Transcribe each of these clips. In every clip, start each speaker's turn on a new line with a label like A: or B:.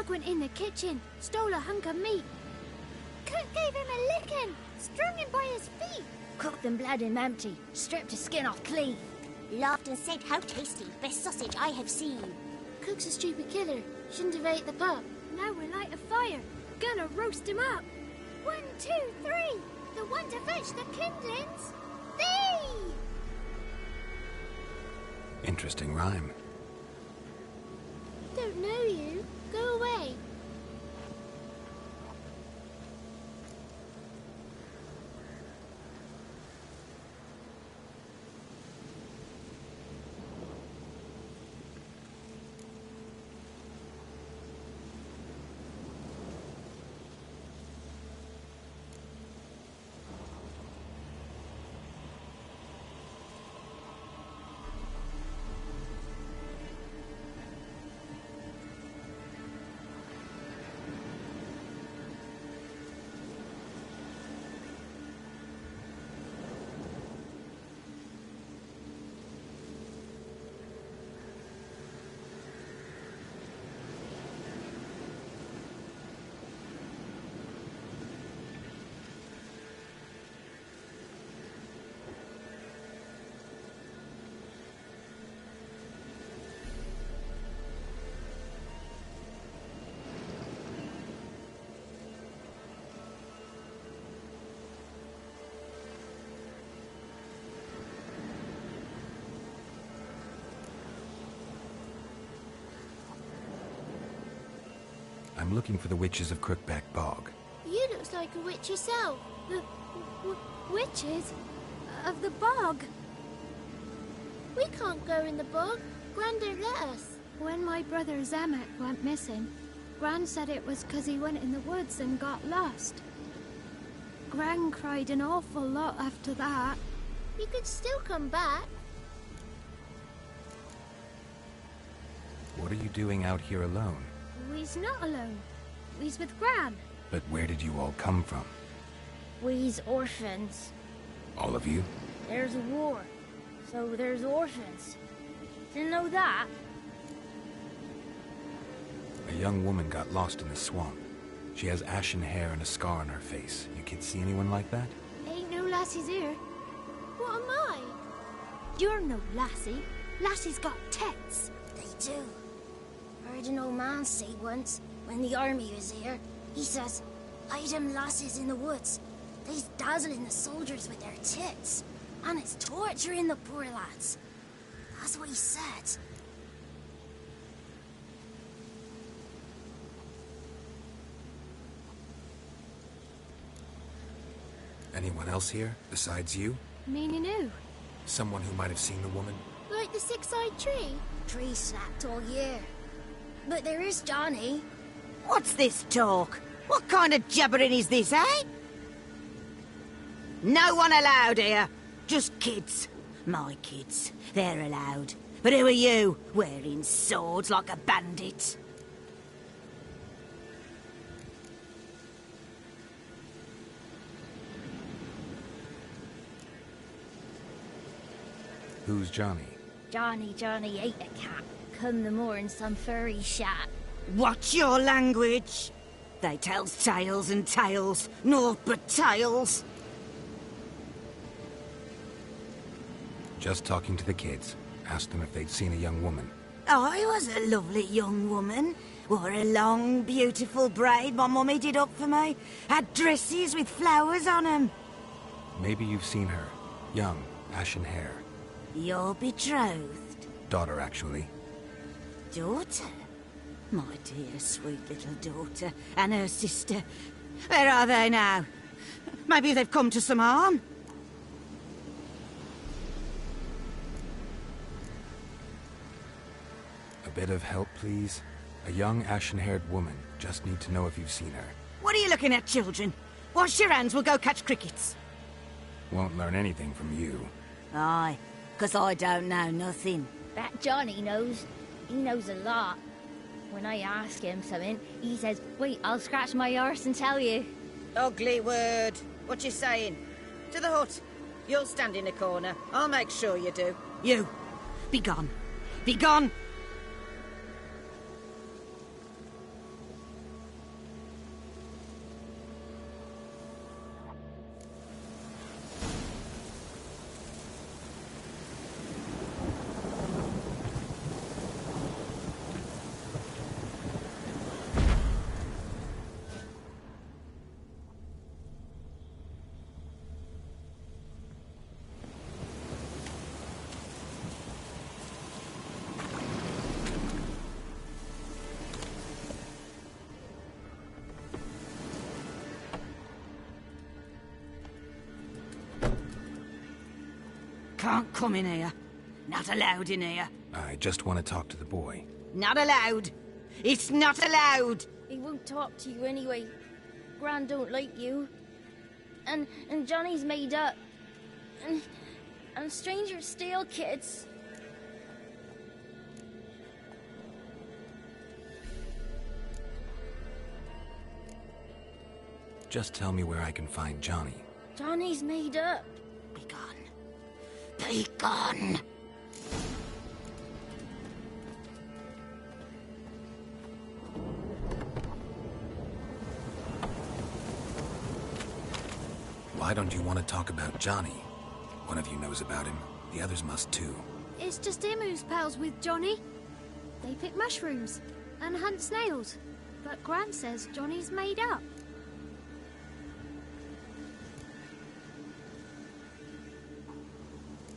A: Hug went in the kitchen, stole a hunk of meat. Cook gave him a licking, strung him by his feet.
B: Cooked and bled him empty, stripped his skin off clean.
C: Laughed and said, "How tasty, best sausage I have seen."
A: Cook's a stupid killer, shouldn't have ate the pup. Now we'll light a fire, gonna roast him up. 1, 2, 3, the one to fetch the kindlings. Thee!
D: Interesting rhyme.
A: Don't know you. Go away.
D: I'm looking for the witches of Crookback Bog.
A: You looks like a witch yourself. The witches of the bog. We can't go in the bog. Gran don't let us. When my brother Zamek went missing, Gran said it was 'cause he went in the woods and got lost. Gran cried an awful lot after that. You could still come back.
D: What are you doing out here alone?
A: We's not alone. We's with Gran.
D: But where did you all come from?
B: We's orphans.
D: All of you?
B: There's a war, so there's orphans. Didn't know that?
D: A young woman got lost in the swamp. She has ashen hair and a scar on her face. You kids see anyone like that?
A: Ain't no lassies here. What am I? You're no lassie. Lassie's got tits.
B: They do. Heard an old man say once, when the army was here, he says, "Hide them lasses in the woods. They's dazzling the soldiers with their tits, and it's torturing the poor lads." That's what he said.
D: Anyone else here, besides you?
A: Meaning who?
D: Someone who might have seen the woman?
A: Like the six-eyed tree?
B: Tree snapped all year. But there is Johnny.
E: What's this talk? What kind of jabbering is this, eh? No one allowed here. Just kids. My kids. They're allowed. But who are you, wearing swords like a bandit?
D: Who's Johnny?
B: Johnny ate a cat. Come the moor in some furry shat.
E: Watch your language. They tells tales and tales, naught but tales.
D: Just talking to the kids. Asked them if they'd seen a young woman.
E: I was a lovely young woman. Wore a long, beautiful braid my mummy did up for me. Had dresses with flowers on 'em.
D: Maybe you've seen her. Young, ashen hair.
E: Your betrothed?
D: Daughter, actually.
E: Daughter? My dear, sweet little daughter. And her sister. Where are they now? Maybe they've come to some harm?
D: A bit of help, please? A young, ashen-haired woman. Just need to know if you've seen her.
E: What are you looking at, children? Wash your hands, we'll go catch crickets.
D: Won't learn anything from you.
E: Aye, 'cause I don't know nothing.
B: That Johnny knows. He knows a lot. When I ask him something, he says, "Wait, I'll scratch my arse and tell you."
E: Ugly word. What you saying? To the hut. You'll stand in a corner. I'll make sure you do. You, be gone. Be gone! can't come in here. Not allowed in here.
D: I just want to talk to the boy.
E: Not allowed. It's not allowed.
B: He won't talk to you anyway. Gran don't like you. And Johnny's made up. And strangers steal kids.
D: Just tell me where I can find Johnny.
B: Johnny's made up.
E: Be gone. Be gone.
D: Why don't you want to talk about Johnny? One of you knows about him. The others must too.
A: It's just him who's pals with Johnny. They pick mushrooms and hunt snails. But Gran says Johnny's made up.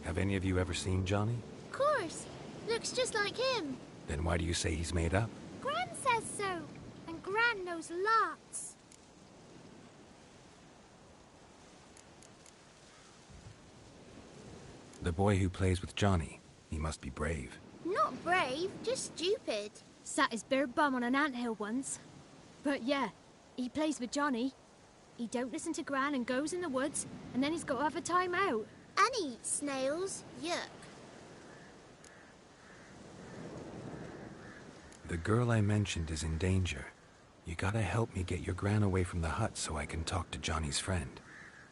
D: Have any of you ever seen Johnny?
A: Of course. Looks just like him.
D: Then why do you say he's made up?
A: Gran says so. And Gran knows lots.
D: The boy who plays with Johnny, he must be brave.
A: Not brave, just stupid. Sat his bare bum on an anthill once. But yeah, he plays with Johnny. He don't listen to Gran and goes in the woods, and then he's got to have a time out. And he eats snails. Yuck.
D: The girl I mentioned is in danger. You gotta help me get your Gran away from the hut so I can talk to Johnny's friend.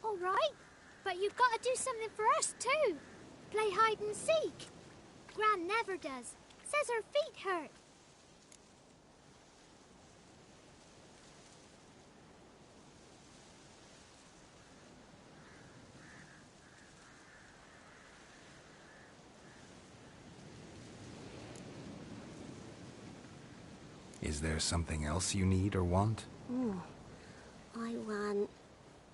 A: All right, but you've got to do something for us too. Play hide and seek. Gran never does. Says her feet hurt.
D: Is there something else you need or want?
C: I want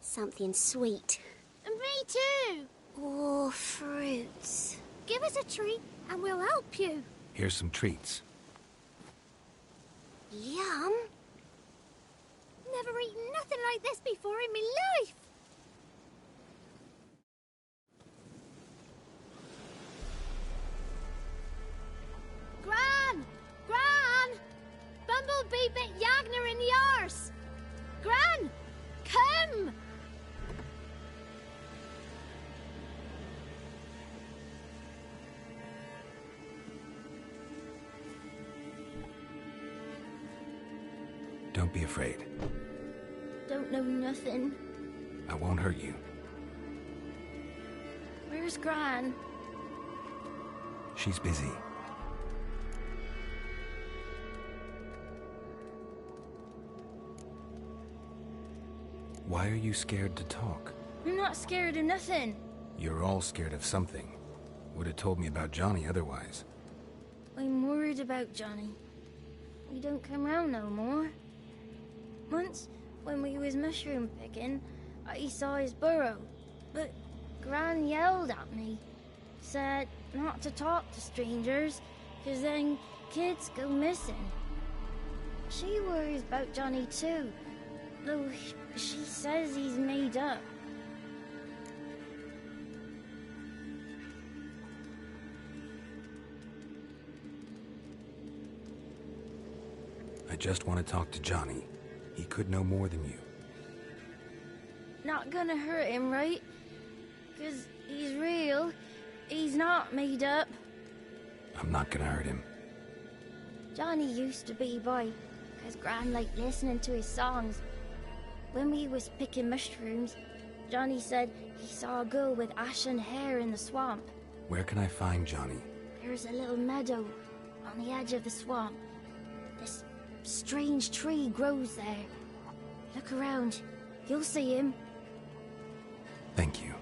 C: something sweet.
A: And me too.
C: Or fruits.
A: Give us a treat and we'll help you.
D: Here's some treats.
C: Yum.
A: Never eaten nothing like this before in my life. Gran! Gran! Bumblebee bit Yagner in the arse. Gran! Come!
D: Don't be afraid.
B: Don't know nothing.
D: I won't hurt you.
B: Where's Gran?
D: She's busy. Why are you scared to talk?
B: I'm not scared of nothing.
D: You're all scared of something. Would have told me about Johnny otherwise.
B: I'm worried about Johnny. He don't come round no more. Once, when we was mushroom picking, I saw his burrow. But Gran yelled at me. Said not to talk to strangers, 'cause then kids go missing. She worries about Johnny too, though she says he's made up.
D: I just want to talk to Johnny. He could know more than you.
B: Not gonna hurt him, right? 'Cause he's real. He's not made up.
D: I'm not gonna hurt him.
B: Johnny used to be boy, 'cause Gran liked listening to his songs. When we was picking mushrooms, Johnny said he saw a girl with ashen hair in the swamp.
D: Where can I find Johnny?
B: There's a little meadow on the edge of the swamp. This strange tree grows there. Look around. You'll see him.
D: Thank you.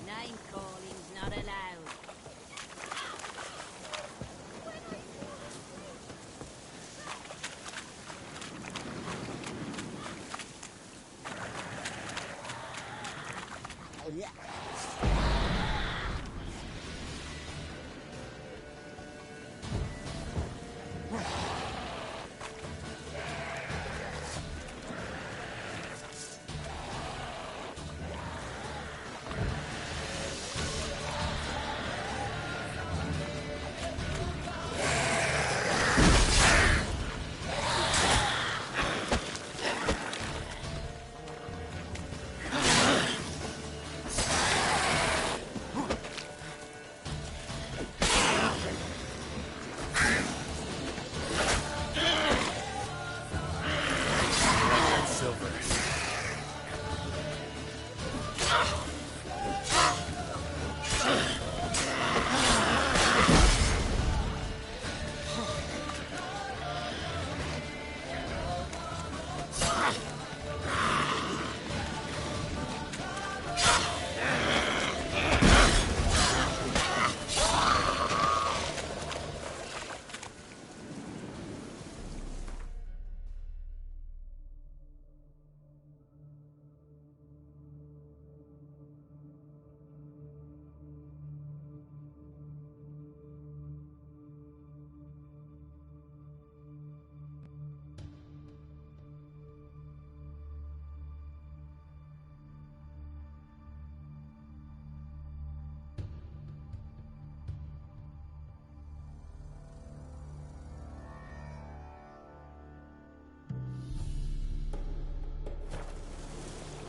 E: Name calling's not allowed.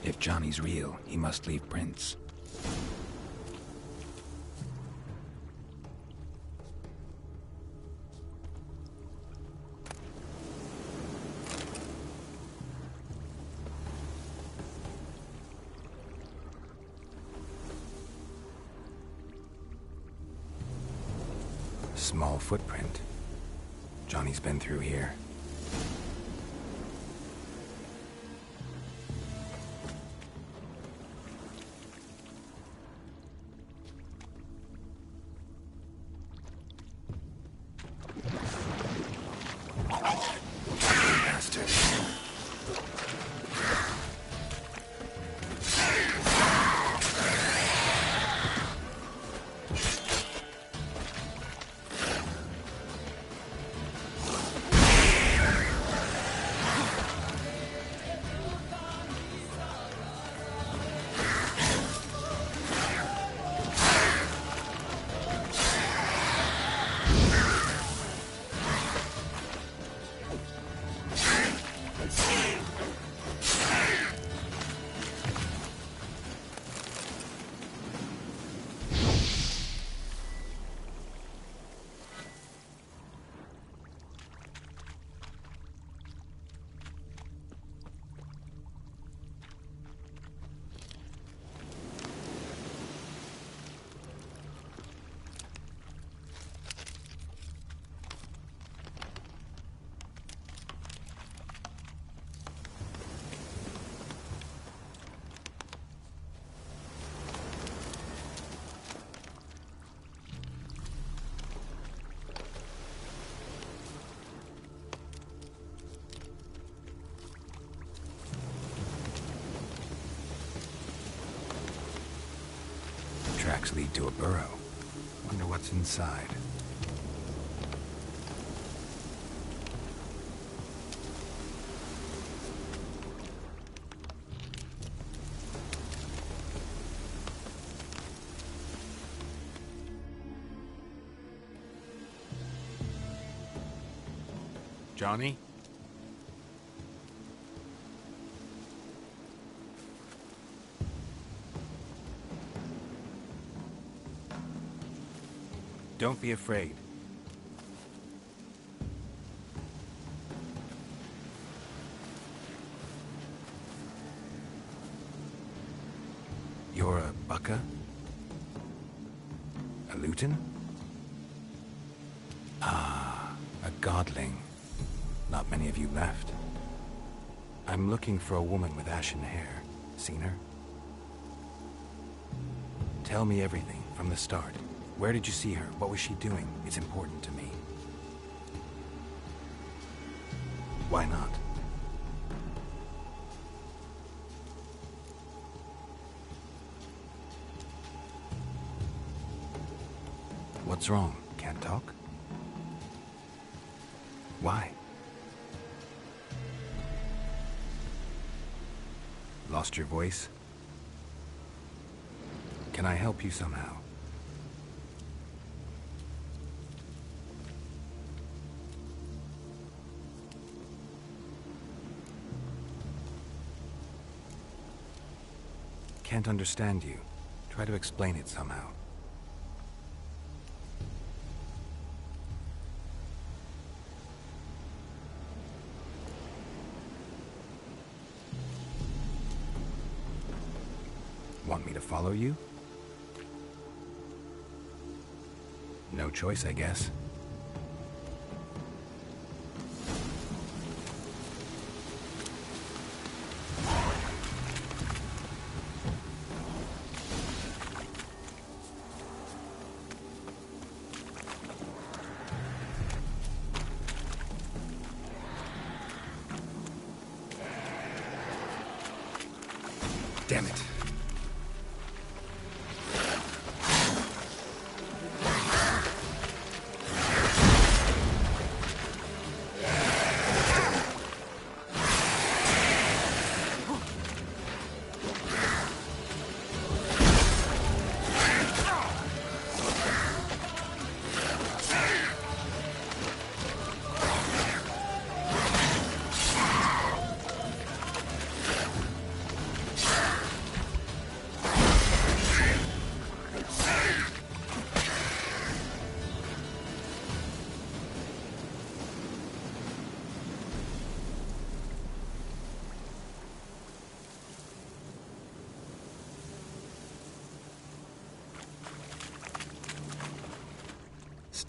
D: If Johnny's real, he must leave prints. Small footprint. Johnny's been through here. Bastard. Tracks lead to a burrow. Wonder what's inside. Johnny? Don't be afraid. You're a Bukka? A Luton? Ah, a godling. Not many of you left. I'm looking for a woman with ashen hair. Seen her? Tell me everything from the start. Where did you see her? What was she doing? It's important to me. Why not? What's wrong? Can't talk? Why? Lost your voice? Can I help you somehow? Can't understand you. Try to explain it somehow. Want me to follow you? No choice, I guess. Damn it.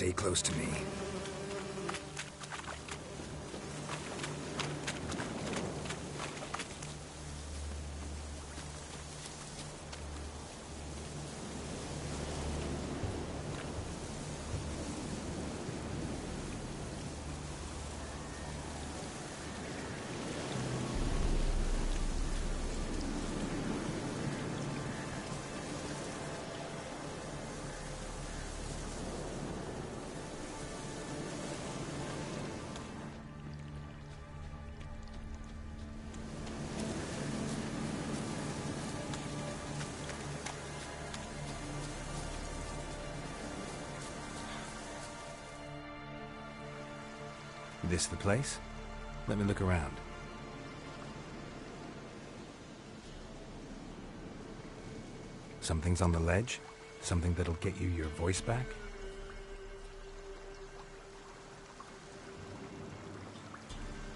D: stay close to me. This the place? Let me look around. Something's on the ledge? Something that'll get you your voice back?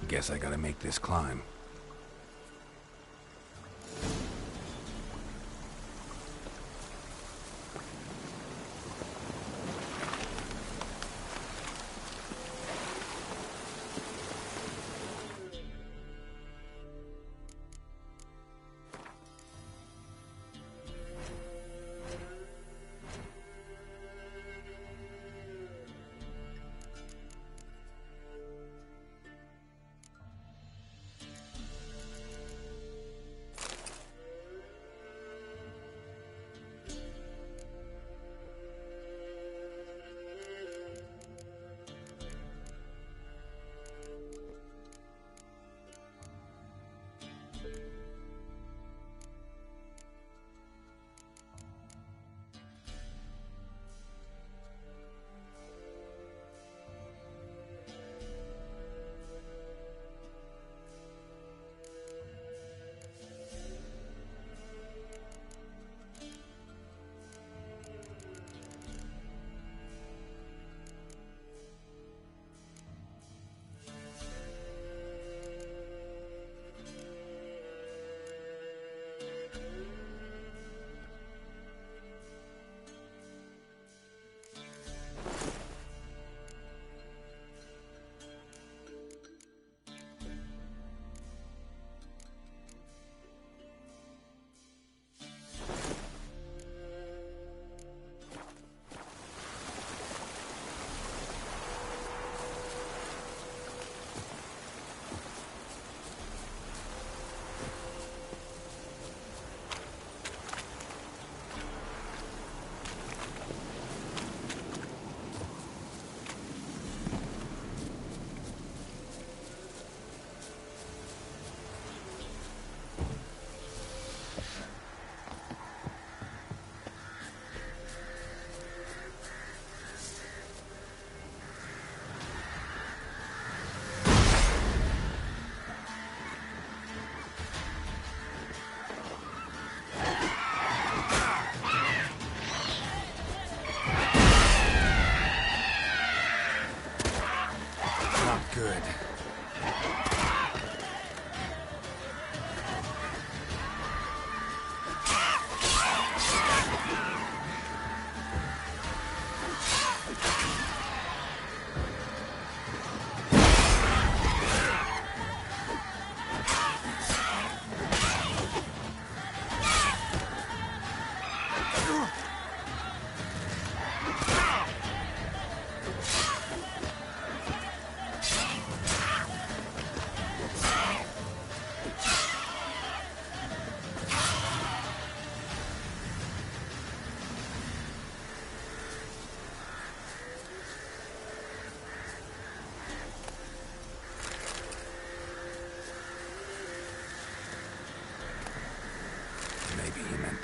D: Guess I gotta make this climb. Good.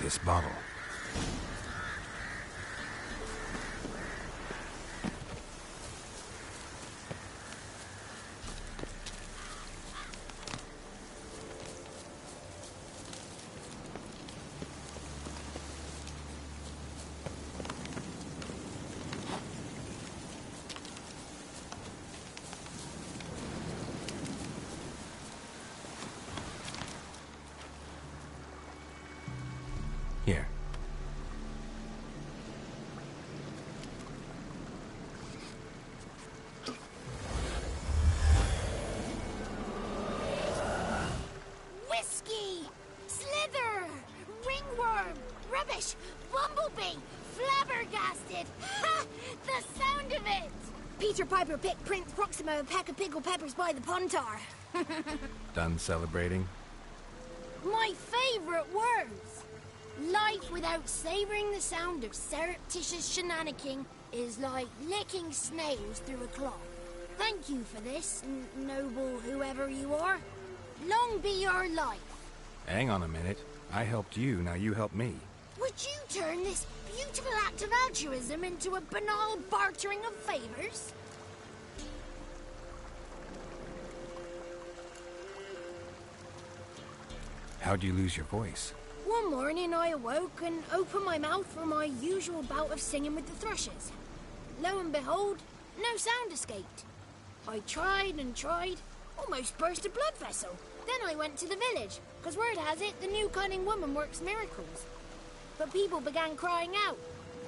D: This bottle. Here.
B: Rubbish! Bumblebee! Flabbergasted! Ha! The sound of it! Peter Piper picked Prince Proxima a pack of pickled peppers by the Pontar.
D: Done celebrating?
B: My favorite words! Life without savoring the sound of surreptitious shenanigans is like licking snails through a cloth. Thank you for this, noble whoever you are. Long be your life.
D: Hang on a minute. I helped you, now you help me.
B: Would you turn this beautiful act of altruism into a banal bartering of favors?
D: How'd you lose your voice?
B: One morning I awoke and opened my mouth for my usual bout of singing with the thrushes. Lo and behold, no sound escaped. I tried and tried, almost burst a blood vessel. Then I went to the village, because word has it the new cunning woman works miracles. But people began crying out,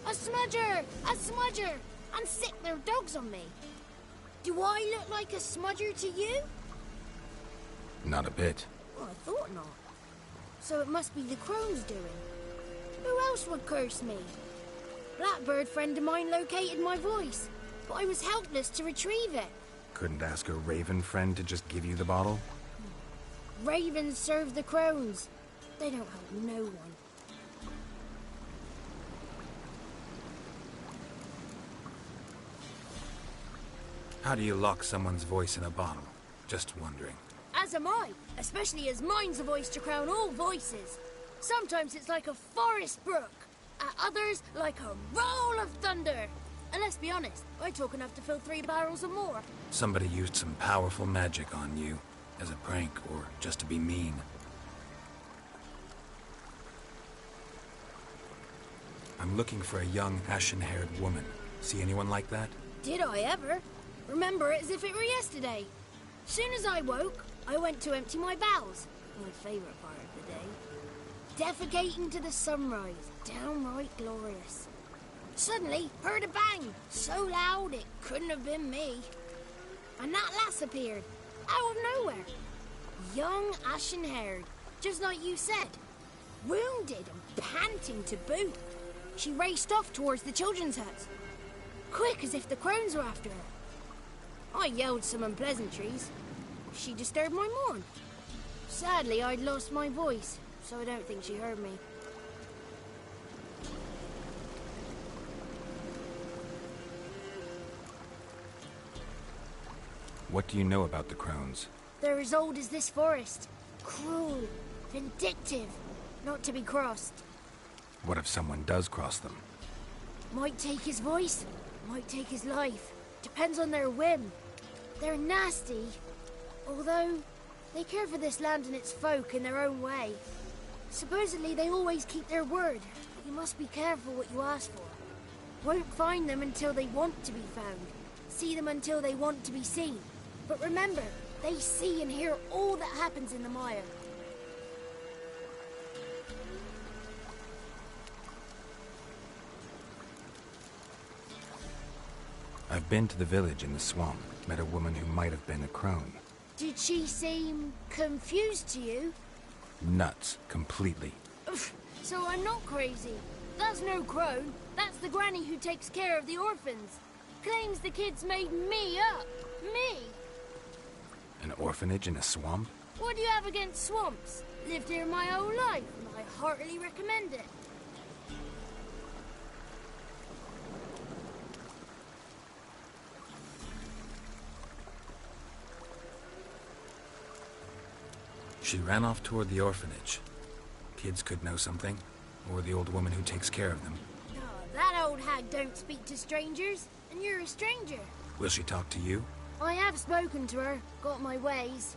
B: "A smudger! A smudger!" and sicked their dogs on me. Do I look like a smudger to you?
D: Not a bit.
B: Well, I thought not. So it must be the crone's doing. Who else would curse me? Blackbird friend of mine located my voice, but I was helpless to retrieve it.
D: Couldn't ask a raven friend to just give you the bottle?
B: Ravens serve the crones. They don't help no one.
D: How do you lock someone's voice in a bottle? Just wondering.
B: As am I, especially as mine's a voice to crown all voices. Sometimes it's like a forest brook, at others like a roll of thunder. And let's be honest, I talk enough to fill 3 barrels or more.
D: Somebody used some powerful magic on you, as a prank or just to be mean. I'm looking for a young, ashen-haired woman. See anyone like that?
B: Did I ever? Remember it as if it were yesterday. Soon as I woke, I went to empty my bowels. My favourite part of the day. Defecating to the sunrise. Downright glorious. Suddenly, heard a bang. So loud it couldn't have been me. And that lass appeared. Out of nowhere. Young, ashen-haired. Just like you said. Wounded and panting to boot. She raced off towards the children's huts. Quick as if the crones were after her. I yelled some unpleasantries. She disturbed my morn. Sadly, I'd lost my voice, so I don't think she heard me.
D: What do you know about the crones?
B: They're as old as this forest. Cruel, vindictive, not to be crossed.
D: What if someone does cross them?
B: Might take his voice, might take his life. Depends on their whim. They're nasty, although they care for this land and its folk in their own way. Supposedly they always keep their word, but you must be careful what you ask for. Won't find them until they want to be found. See them until they want to be seen. But remember, they see and hear all that happens in the mire.
D: I've been to the village in the swamp. Met a woman who might have been a crone.
B: Did she seem confused to you?
D: Nuts, completely.
B: So I'm not crazy. That's no crone. That's the granny who takes care of the orphans. Claims the kids made me up. Me.
D: An orphanage in a swamp?
B: What do you have against swamps? Lived here my whole life, and I heartily recommend it.
D: She ran off toward the orphanage. Kids could know something, or the old woman who takes care of them.
B: Oh, that old hag don't speak to strangers, and you're a stranger.
D: Will she talk to you?
B: I have spoken to her, got my ways.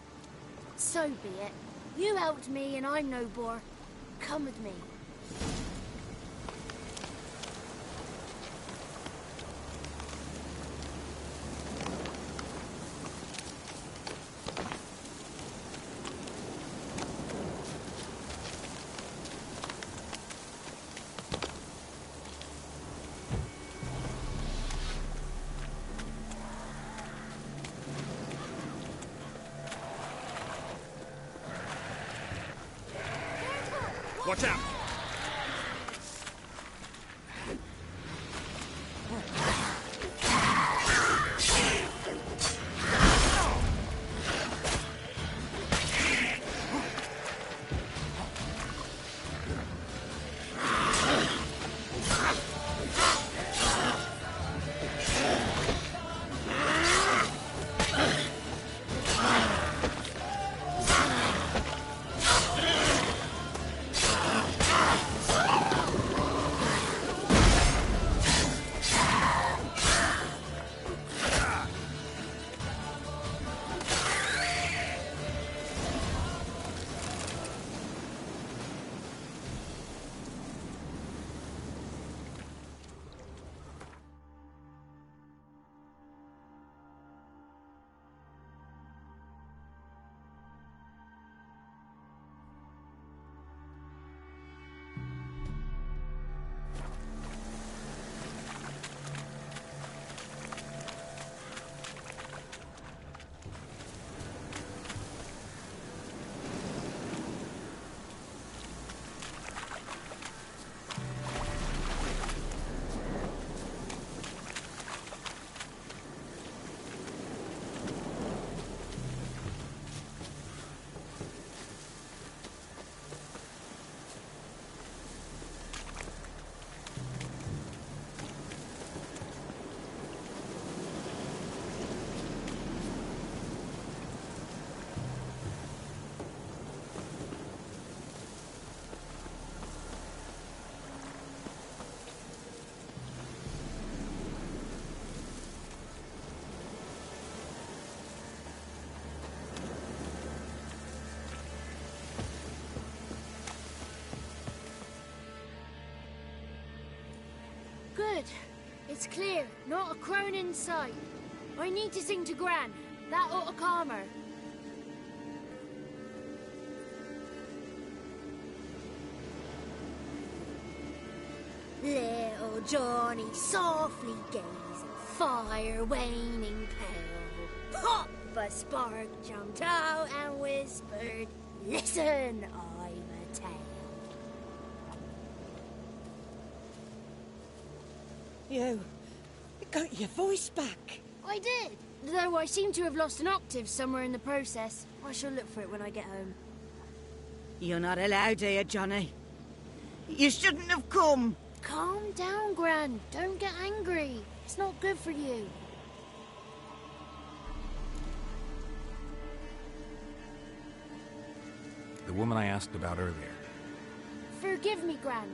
B: So be it. You helped me, and I'm no bore. Come with me.
F: Watch out!
A: It's clear, not a crone in sight. I need to sing to Gran. That ought to calm her. Little Johnny softly gazed, fire waning pale. Pop! A spark jumped out and whispered, "Listen, I've a tale."
E: You got your voice back.
A: I did, though I seem to have lost an octave somewhere in the process. I shall look for it when I get home.
E: You're not allowed here, Johnny. You shouldn't have come.
A: Calm down, Gran. Don't get angry. It's not good for you.
D: The woman I asked about earlier.
A: Forgive me, Gran,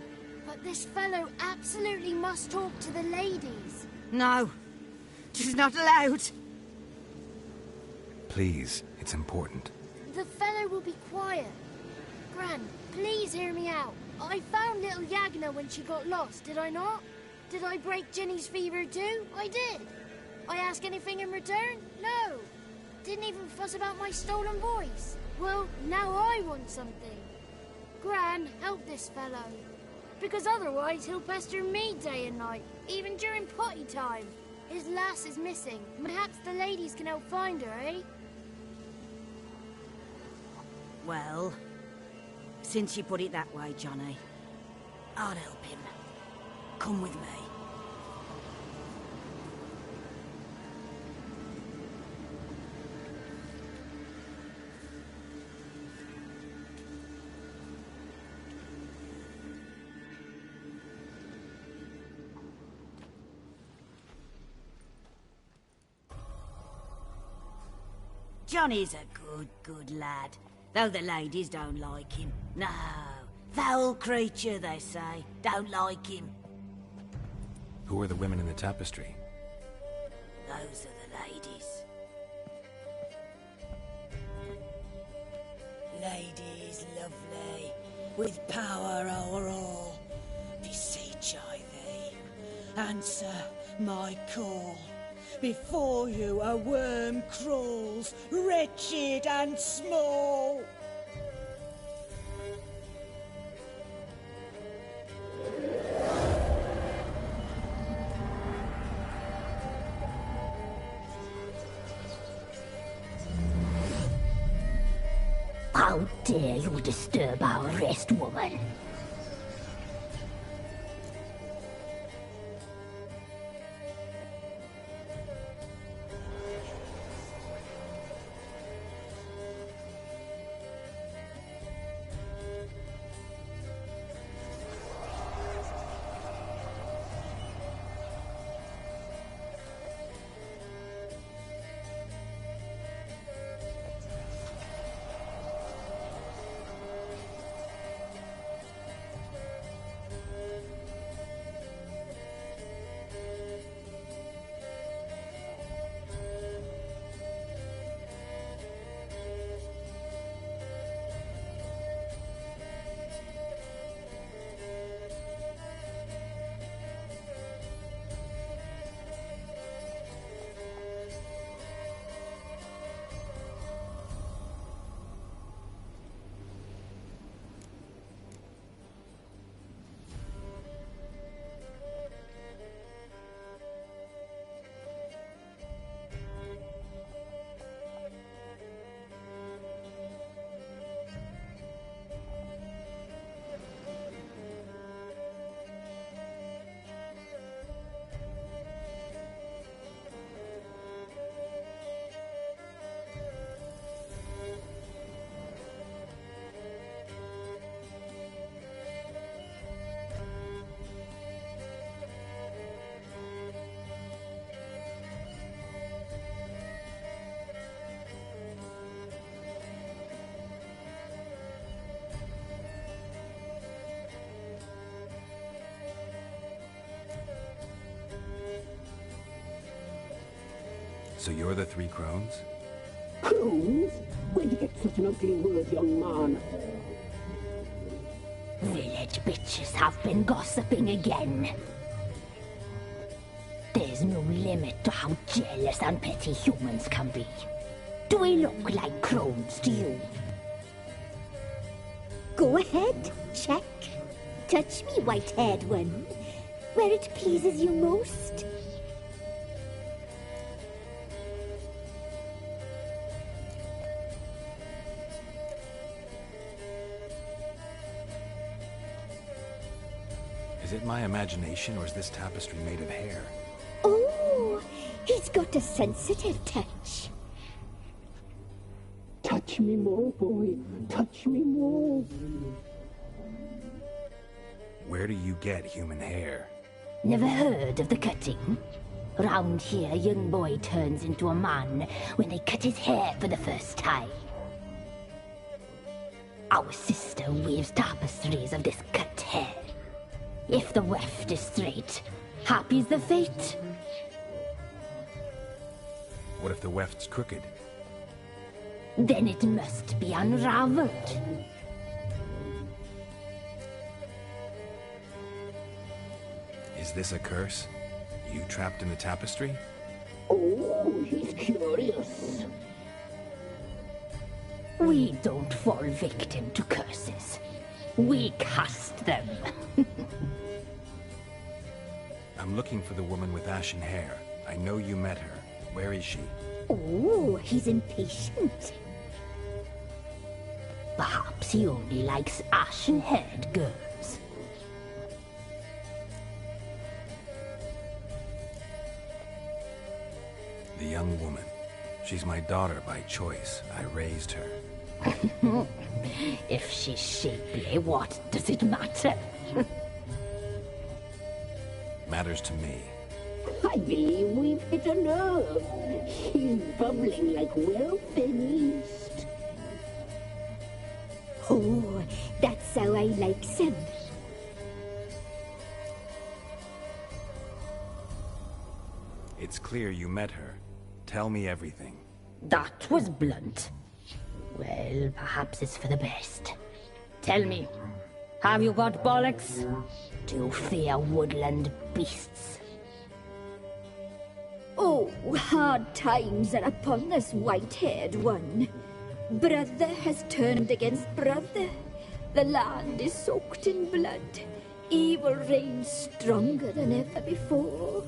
A: but this fellow absolutely must talk to the ladies.
E: No, she's not allowed.
D: Please, it's important.
A: The fellow will be quiet. Gran, please hear me out. I found little Yagna when she got lost, did I not? Did I break Jenny's fever too? I did. I ask anything in return? No. Didn't even fuss about my stolen voice. Well, now I want something. Gran, help this fellow. Because otherwise he'll pester me day and night, even during potty time. His lass is missing. Perhaps the ladies can help find her, eh?
E: Well, since you put it that way, Johnny, I'll help him. Come with me. Johnny's a good lad, though the ladies don't like him. No, foul creature, they say. Don't like him.
D: Who are the women in the tapestry?
E: Those are the ladies. Ladies lovely, with power o'er all, beseech I thee, answer my call. Before you a worm crawls, wretched and small.
F: How dare you disturb our rest, woman?
D: So you're the Three Crones?
F: Crones? Where'd you get such an ugly word, young man? Village bitches have been gossiping again. is no limit to how jealous and petty humans can be. Do we look like crones to you?
G: Go ahead, check. Touch me, white-haired one, where it pleases you most.
D: Is it my imagination, or is this tapestry made of hair?
G: Oh, he's got a sensitive touch.
F: Touch me more, boy. Touch me more.
D: Where do you get human hair?
F: Never heard of the cutting? Round here, a young boy turns into a man when they cut his hair for the first time. Our sister weaves tapestries of this cut hair. If the weft is straight, happy's the fate.
D: What if the weft's crooked?
F: Then it must be unraveled.
D: Is this a curse? You trapped in the tapestry?
F: Oh, he's curious. We don't fall victim to curses. We cast them.
D: I'm looking for the woman with ashen hair. I know you met her. Where is she?
G: Oh, he's impatient.
F: Perhaps he only likes ashen-haired girls.
D: The young woman. She's my daughter by choice. I raised her.
F: If she's shapely, what does it matter?
D: Matters to me.
F: I believe we've hit a nerve. He's bubbling like well-fed yeast.
G: Oh, that's how I like him.
D: It's clear you met her. Tell me everything.
F: That was blunt. Well, perhaps it's for the best. Tell me, have you got bollocks? Do you fear woodland beasts?
G: Oh, hard times are upon us, white-haired one. Brother has turned against brother. The land is soaked in blood. Evil reigns stronger than ever before.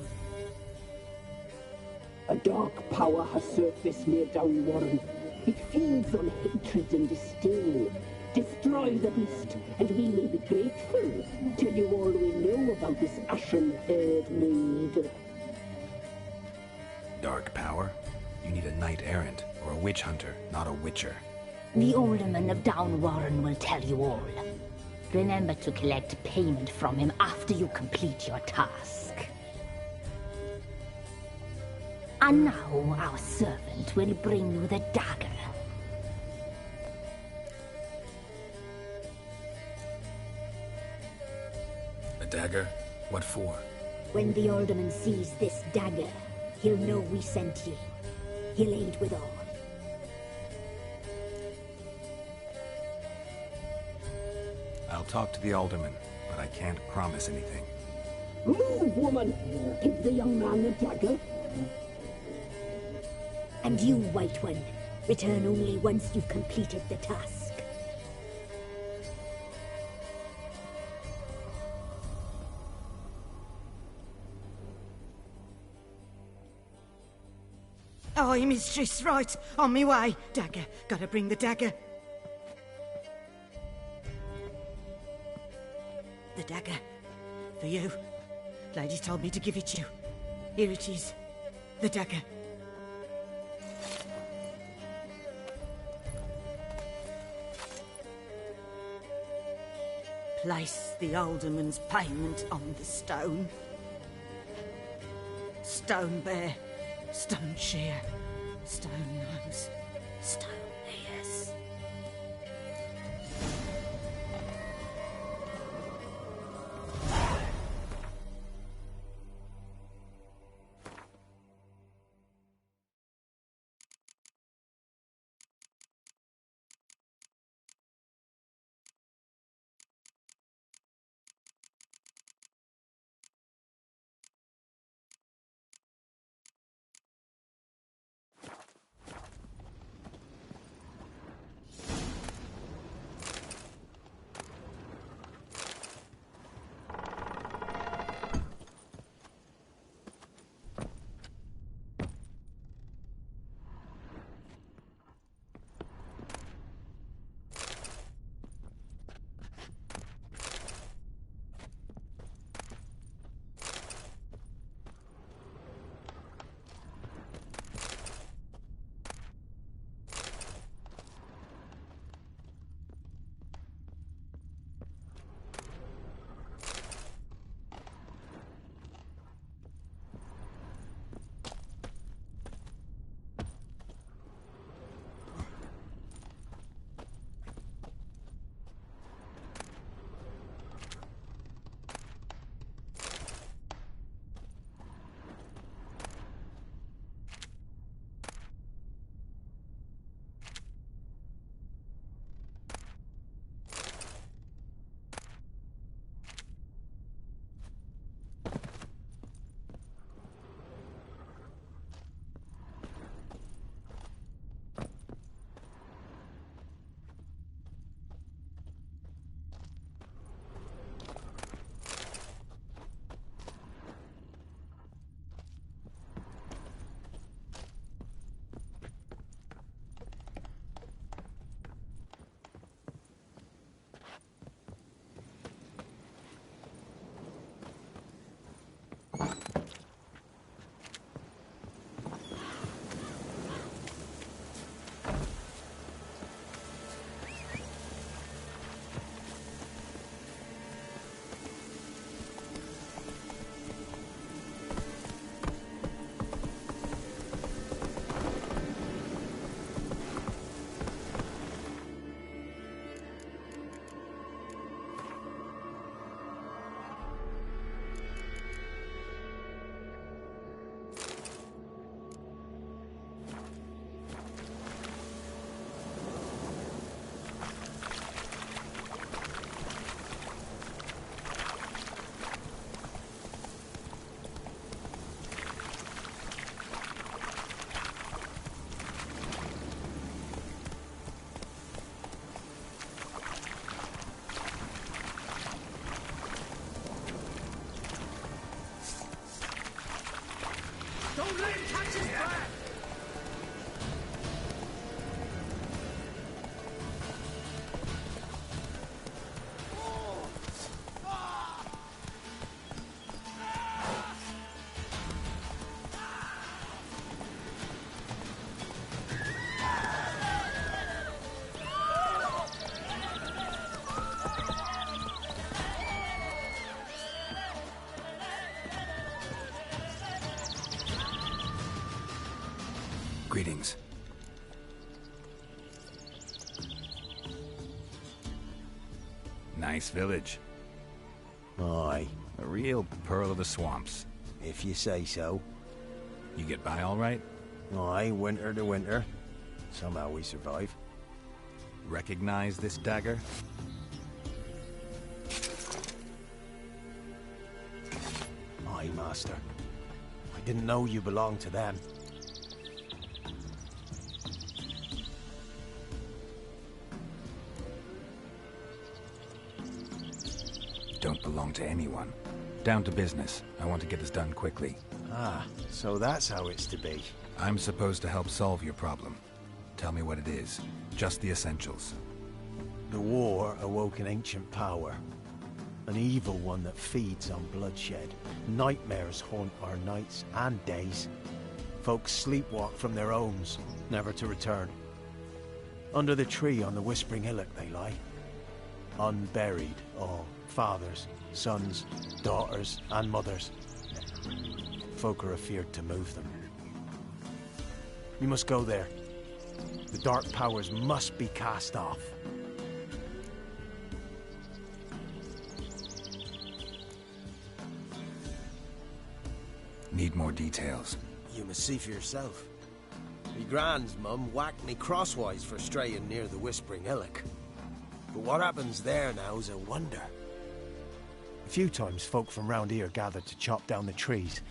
F: A dark power has surfaced near Downwarren. It feeds on hatred and disdain. Destroy the beast, and we may be grateful. Tell you all we know about this ashen-haired maid.
D: Dark power? You need a knight-errant, or a witch hunter, not a witcher.
F: The alderman of Downwarren will tell you all. Remember to collect payment from him after you complete your task. And now our servant will bring you the dagger.
D: A dagger? What for?
G: When the alderman sees this dagger, he'll know we sent you. He'll aid with all.
D: I'll talk to the alderman, but I can't promise anything.
F: Move, woman! Give the young man the dagger.
G: And you, White One, return only once you've completed the task.
E: Aye, mistress, right. On me way. Dagger. Gotta bring the dagger. The dagger. For you. Lady told me to give it you. Here it is. The dagger. Place the alderman's payment on the stone. Stone bear, stone shear, stone nose, stone ears.
D: Nice village.
H: Aye,
D: A real pearl of the swamps.
H: if you say so.
D: You get by all right?
H: Aye, winter to winter. Somehow we survive.
D: Recognize this dagger?
H: Aye, master. I didn't know you belonged to them.
D: Don't belong to anyone. Down to business. I want to get this done quickly.
H: Ah, so that's how it's to be.
D: I'm supposed to help solve your problem. Tell me what it is. Just the essentials.
H: The war awoke an ancient power. An evil one that feeds on bloodshed. Nightmares haunt our nights and days. Folks sleepwalk from their homes, never to return. Under the tree on the Whispering Hillock they lie. Unburied, all. Fathers, sons, daughters, and mothers. Folk are afeard to move them. You must go there. The dark powers must be cast off.
D: Need more details.
H: You must see for yourself. Me grand's mum whacked me crosswise for straying near the Whispering Hillock. But what happens there now is a wonder. A few times folk from round here gathered to chop down the trees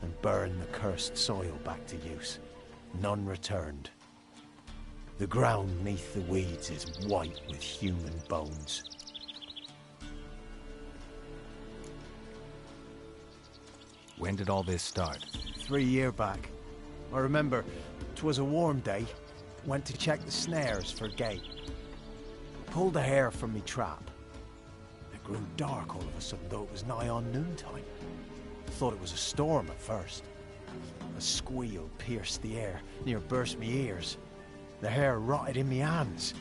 H: and burn the cursed soil back to use. None returned. The ground neath the weeds is white with human bones.
D: When did all this start?
H: 3 year back. I remember 'twas a warm day. Went to check the snares for gate. Pulled the hair from me trap. It grew dark all of a sudden, though it was nigh on noontime. Thought it was a storm at first. A squeal pierced the air, near burst me ears. The hair rotted in me hands,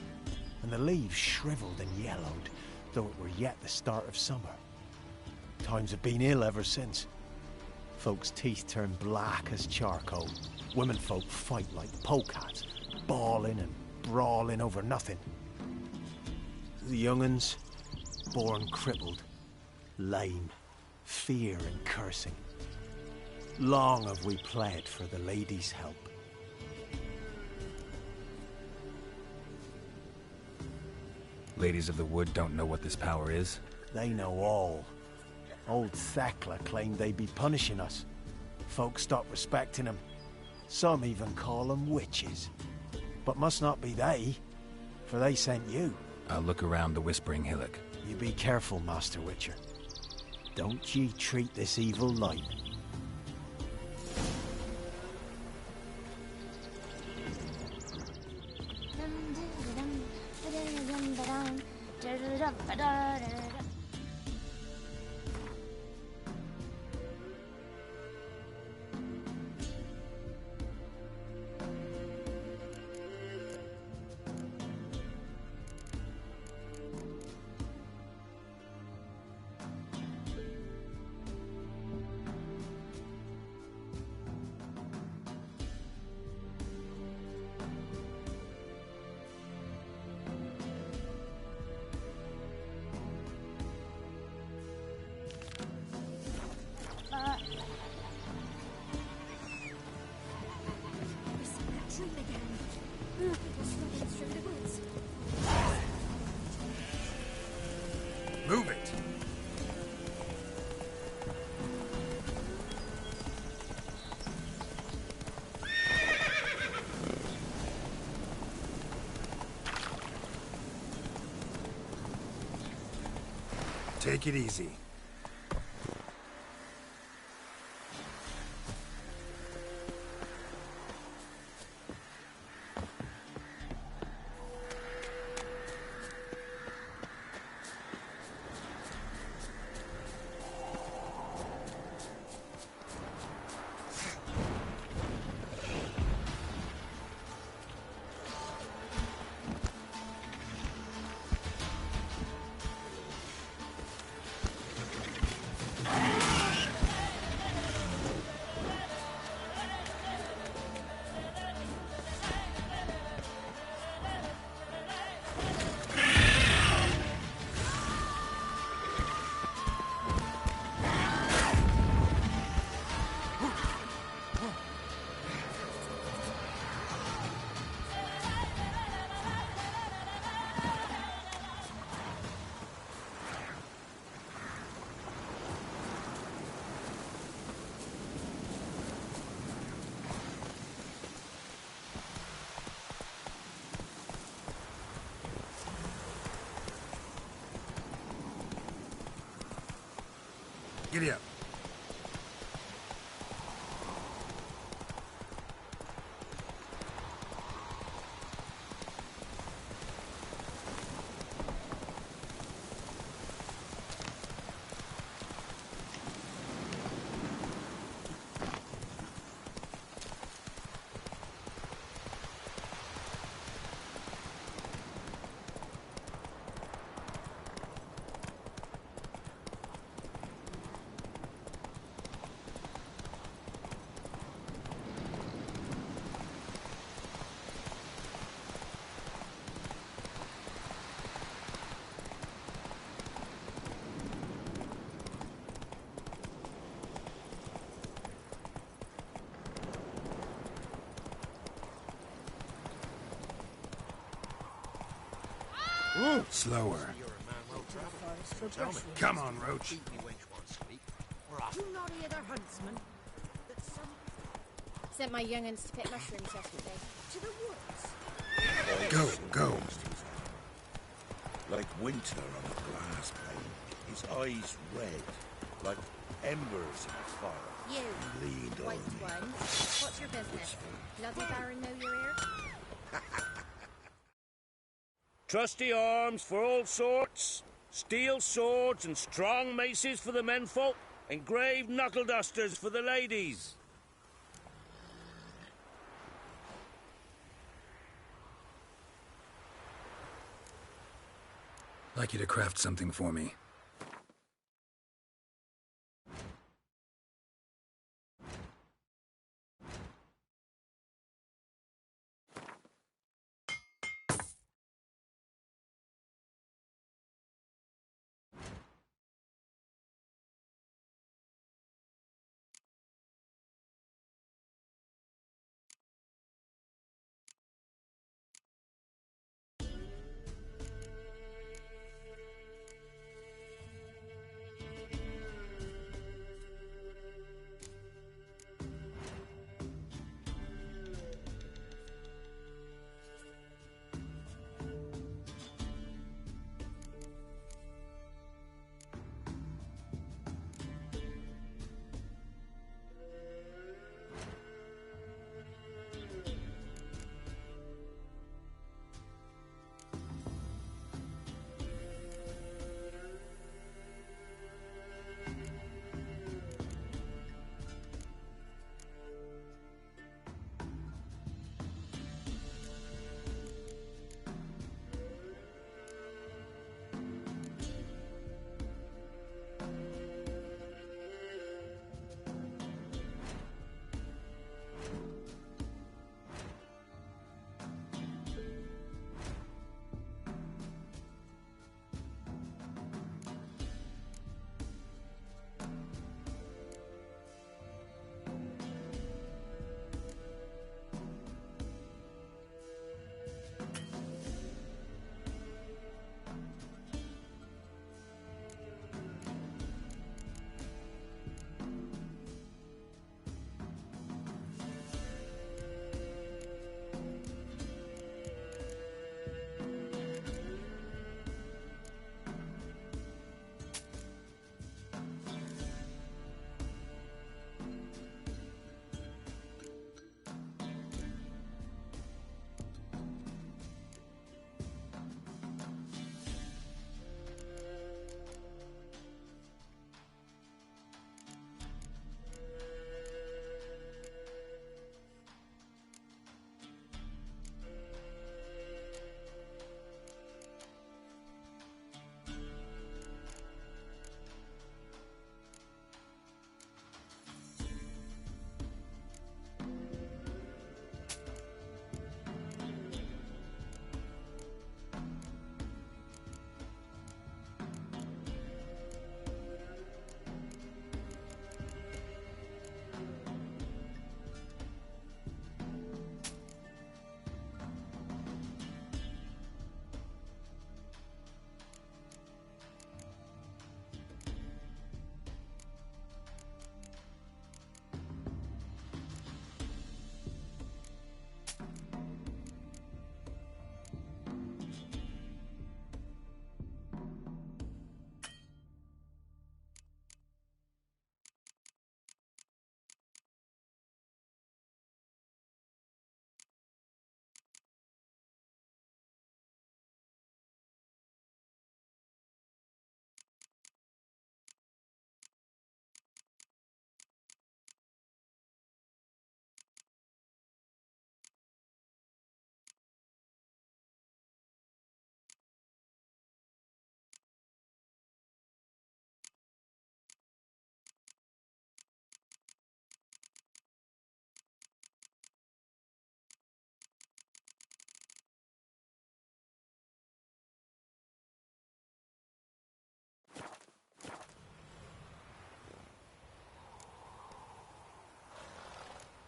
H: and the leaves shriveled and yellowed, though it were yet the start of summer. Times have been ill ever since. Folks' teeth turn black as charcoal. Women folk fight like polecats, bawling and brawling over nothing. The young'uns, born crippled, lame, fear and cursing. Long have we pled for the lady's help.
D: Ladies of the Wood don't know what this power is?
H: They know all. Old Thekla claimed they'd be punishing us. Folk stopped respecting them. Some even call them witches. But must not be they, for they sent you.
D: I'll look around the Whispering Hillock.
H: You be careful, Master Witcher. Don't ye treat this evil light.
D: Move it! Take it easy. Giddy up. Slower. Come on, Roach.
E: You not the other huntsman?
A: Sent my young'uns to pick mushrooms yesterday.
E: To the woods?
D: Go.
I: Like winter on a glass pane, his eyes red, like embers in a fire.
A: You,
I: He leaned
A: white
I: on me.
A: one. What's your business? Bloody Baron know you're here?
J: Trusty arms for all sorts, steel swords and strong maces for the menfolk, engraved knuckle dusters for the ladies.
D: I'd like you to craft something for me.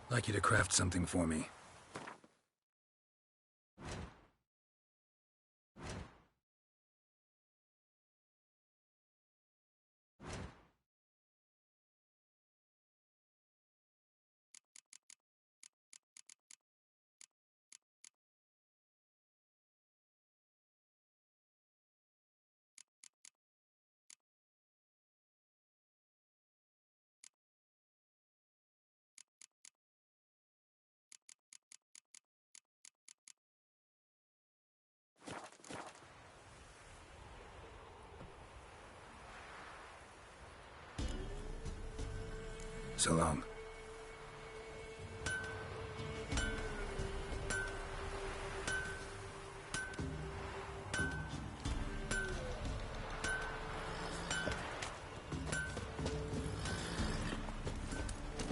D: I'd like you to craft something for me. So long.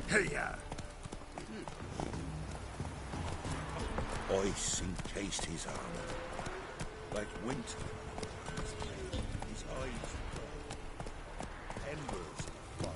I: Hey-ya! Ice encased his armor, like winter. His eyes red, embers of fire.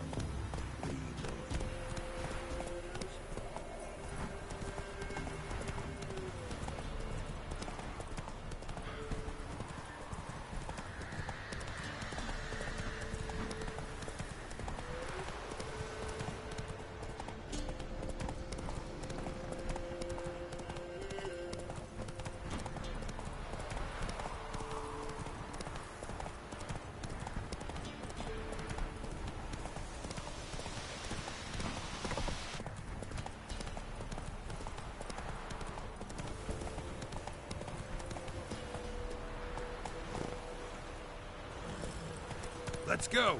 I: Let's go!